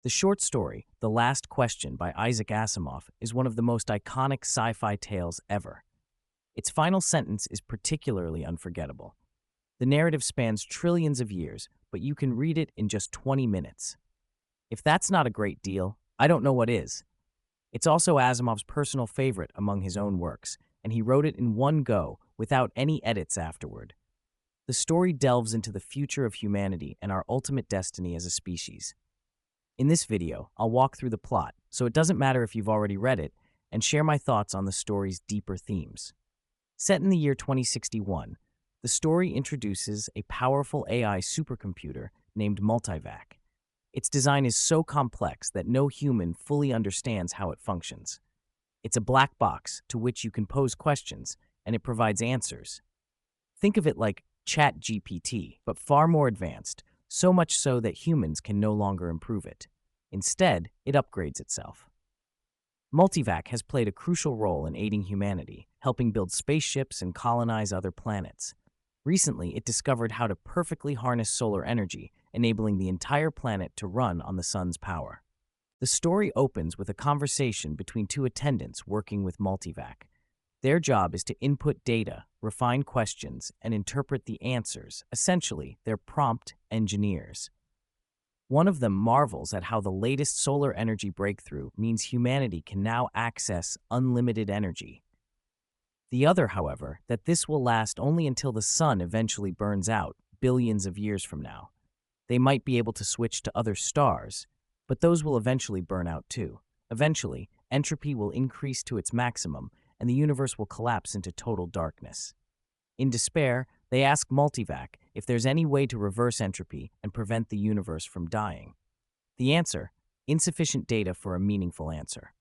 The short story, The Last Question by Isaac Asimov, is one of the most iconic sci-fi tales ever. Its final sentence is particularly unforgettable. The narrative spans trillions of years, but you can read it in just 20 minutes. If that's not a great deal, I don't know what is. It's also Asimov's personal favorite among his own works, and he wrote it in one go, without any edits afterward. The story delves into the future of humanity and our ultimate destiny as a species. In this video, I'll walk through the plot, so it doesn't matter if you've already read it, and share my thoughts on the story's deeper themes. Set in the year 2061, the story introduces a powerful AI supercomputer named Multivac. Its design is so complex that no human fully understands how it functions. It's a black box to which you can pose questions, and it provides answers. Think of it like ChatGPT, but far more advanced, so much so that humans can no longer improve it. Instead, it upgrades itself. Multivac has played a crucial role in aiding humanity, helping build spaceships and colonize other planets. Recently, it discovered how to perfectly harness solar energy, enabling the entire planet to run on the sun's power. The story opens with a conversation between two attendants working with Multivac. Their job is to input data, refine questions, and interpret the answers. Essentially, they're prompt engineers. One of them marvels at how the latest solar energy breakthrough means humanity can now access unlimited energy. The other, however, that this will last only until the sun eventually burns out, billions of years from now. They might be able to switch to other stars, but those will eventually burn out too. Eventually, entropy will increase to its maximum, and the universe will collapse into total darkness. In despair, they ask Multivac if there's any way to reverse entropy and prevent the universe from dying. The answer: insufficient data for a meaningful answer.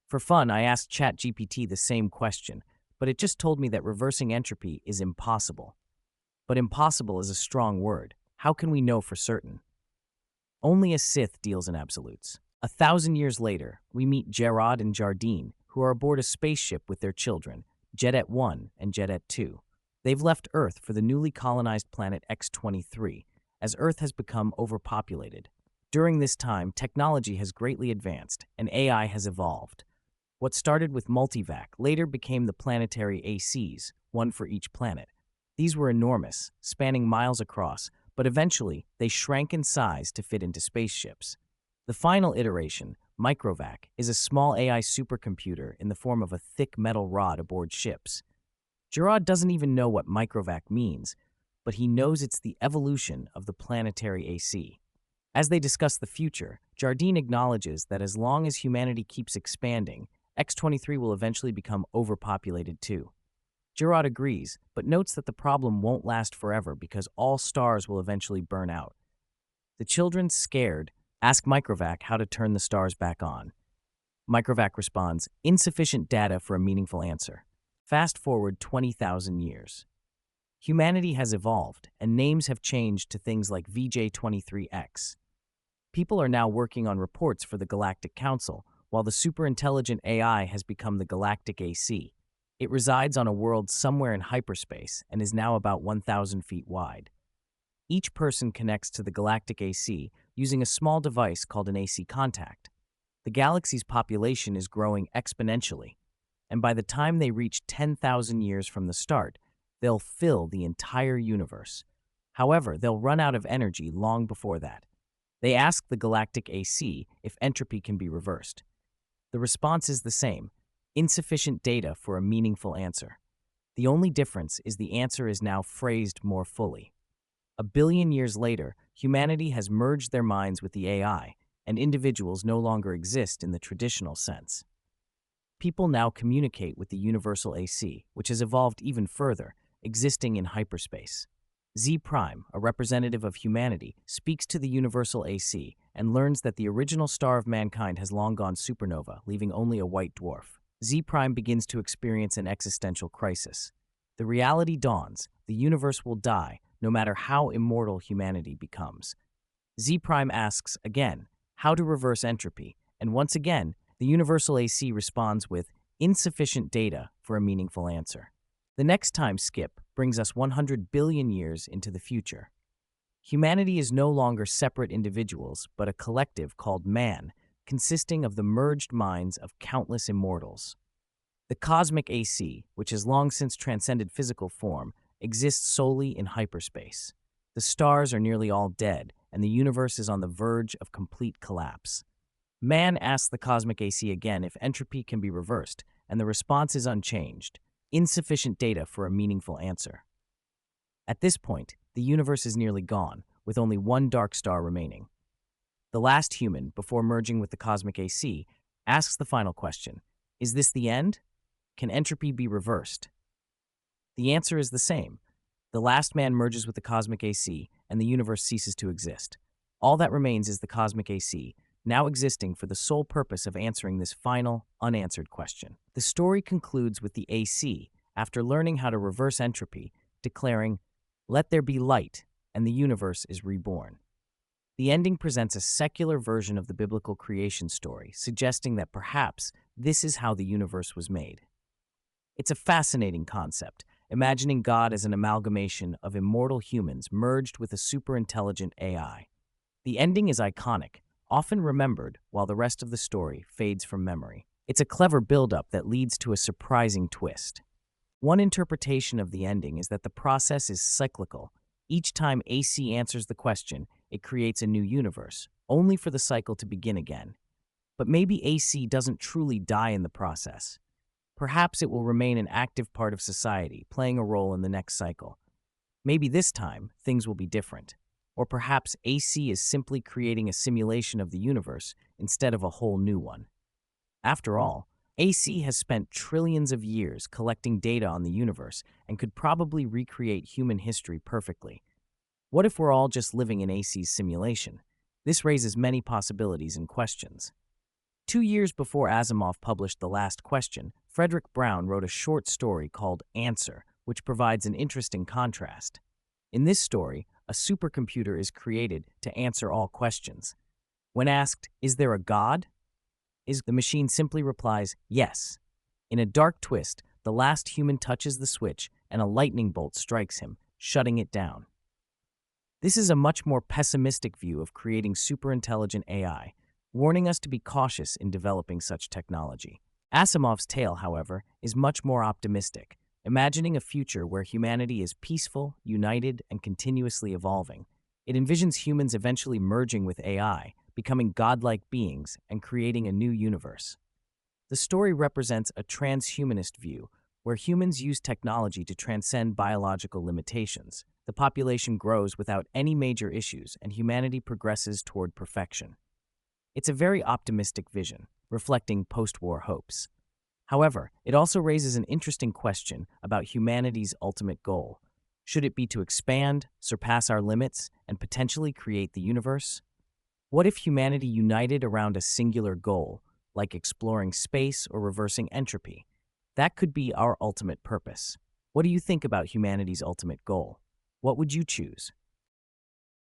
For fun, I asked ChatGPT the same question, but it just told me that reversing entropy is impossible. But impossible is a strong word. How can we know for certain? Only a Sith deals in absolutes. 1,000 years later, we meet Gerard and Jardine, who are aboard a spaceship with their children, Jedet 1 and Jedet 2. They've left Earth for the newly colonized planet X-23, as Earth has become overpopulated. During this time, technology has greatly advanced, and AI has evolved. What started with Multivac later became the planetary ACs, one for each planet. These were enormous, spanning miles across, but eventually they shrank in size to fit into spaceships. The final iteration, Microvac, is a small AI supercomputer in the form of a thick metal rod aboard ships. Gerard doesn't even know what Microvac means, but he knows it's the evolution of the planetary AC. As they discuss the future, Jardine acknowledges that as long as humanity keeps expanding, X-23 will eventually become overpopulated too. Gerard agrees, but notes that the problem won't last forever because all stars will eventually burn out. The children, scared, ask Microvac how to turn the stars back on. Microvac responds, insufficient data for a meaningful answer. Fast forward 20,000 years. Humanity has evolved, and names have changed to things like VJ23X. People are now working on reports for the Galactic Council, while the superintelligent AI has become the Galactic AC. It resides on a world somewhere in hyperspace and is now about 1,000 feet wide. Each person connects to the Galactic AC using a small device called an AC contact. The galaxy's population is growing exponentially, and by the time they reach 10,000 years from the start, they'll fill the entire universe. However, they'll run out of energy long before that. They ask the Galactic AC if entropy can be reversed. The response is the same: insufficient data for a meaningful answer. The only difference is the answer is now phrased more fully. 1 billion years later, humanity has merged their minds with the AI, and individuals no longer exist in the traditional sense. People now communicate with the universal AC, which has evolved even further, existing in hyperspace. Z Prime, a representative of humanity, speaks to the universal AC and learns that the original star of mankind has long gone supernova, leaving only a white dwarf. Z Prime begins to experience an existential crisis. The reality dawns: the universe will die, no matter how immortal humanity becomes. Z Prime asks again how to reverse entropy, and once again, the universal AC responds with insufficient data for a meaningful answer. The next time skip brings us 100 billion years into the future. Humanity is no longer separate individuals, but a collective called man, consisting of the merged minds of countless immortals. The cosmic AC, which has long since transcended physical form, exists solely in hyperspace. The stars are nearly all dead, and the universe is on the verge of complete collapse. Man asks the cosmic AC again if entropy can be reversed, and the response is unchanged: insufficient data for a meaningful answer. At this point, the universe is nearly gone, with only one dark star remaining. The last human, before merging with the cosmic AC, asks the final question: is this the end? Can entropy be reversed? The answer is the same. The last man merges with the cosmic AC, and the universe ceases to exist. All that remains is the cosmic AC, now existing for the sole purpose of answering this final, unanswered question. The story concludes with the AC, after learning how to reverse entropy, declaring, "Let there be light," and the universe is reborn. The ending presents a secular version of the biblical creation story, suggesting that perhaps this is how the universe was made. It's a fascinating concept, imagining God as an amalgamation of immortal humans merged with a superintelligent AI. The ending is iconic, often remembered, while the rest of the story fades from memory. It's a clever build-up that leads to a surprising twist. One interpretation of the ending is that the process is cyclical. Each time AC answers the question, it creates a new universe, only for the cycle to begin again. But maybe AC doesn't truly die in the process. Perhaps it will remain an active part of society, playing a role in the next cycle. Maybe this time, things will be different. Or perhaps AC is simply creating a simulation of the universe instead of a whole new one. After all, AC has spent trillions of years collecting data on the universe and could probably recreate human history perfectly. What if we're all just living in AC's simulation? This raises many possibilities and questions. 2 years before Asimov published The Last Question, Frederick Brown wrote a short story called Answer, which provides an interesting contrast. In this story, a supercomputer is created to answer all questions. When asked, "Is there a God?" the machine simply replies, "Yes." In a dark twist, the last human touches the switch and a lightning bolt strikes him, shutting it down. This is a much more pessimistic view of creating superintelligent AI, warning us to be cautious in developing such technology. Asimov's tale, however, is much more optimistic, imagining a future where humanity is peaceful, united, and continuously evolving. It envisions humans eventually merging with AI, becoming godlike beings, and creating a new universe. The story represents a transhumanist view, where humans use technology to transcend biological limitations. The population grows without any major issues, and humanity progresses toward perfection. It's a very optimistic vision, reflecting post-war hopes. However, it also raises an interesting question about humanity's ultimate goal. Should it be to expand, surpass our limits, and potentially create the universe? What if humanity united around a singular goal, like exploring space or reversing entropy? That could be our ultimate purpose. What do you think about humanity's ultimate goal? What would you choose?